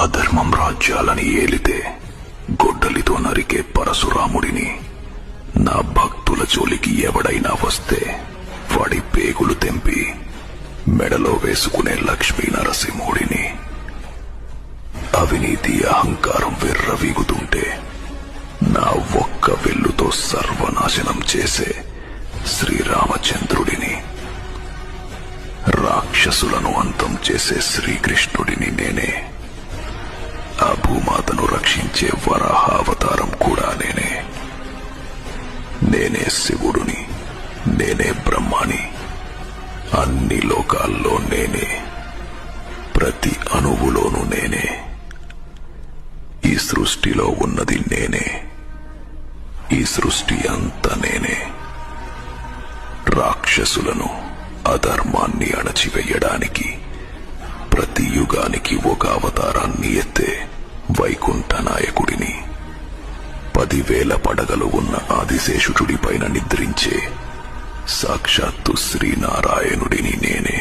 అధర్మం రాజ్యాలని ఏలితే గొడ్డలితో నరికే పరశురాముడిని, నా భక్తుల జోలికి ఎవడైనా వస్తే వాడి పేగులు తెంపి మెడలో వేసుకునే లక్ష్మీ నరసింహుడిని, అవినీతి అహంకారం వెర్రవీగుతుంటే నా ఒక్క వెల్లుతో సర్వనాశనం చేసే శ్రీరామచంద్రుడిని, రాక్షసులను అంతం చేసే శ్రీకృష్ణుడిని నేనే, ఆ భూమాతను రక్షించే వరాహావతారం కూడా నేనే. నేనే శివుడుని, నేనే బ్రహ్మాని, అన్ని లోకాల్లో నేనే, ప్రతి అణువులోనూ నేనే. ఈ సృష్టిలో ఉన్నది నేనే, ఈ సృష్టి అంతా నేనే. రాక్షసులను, అధర్మాన్ని అణచివేయడానికి ప్రతి యుగానికి ఒక అవతారాన్ని ఎత్తే వైకుంఠ నాయకుడిని, 10,000 పడగలు ఉన్న ఆదిశేషుడిపైన నిద్రించే సాక్షాత్తు శ్రీనారాయణుడిని నేనే.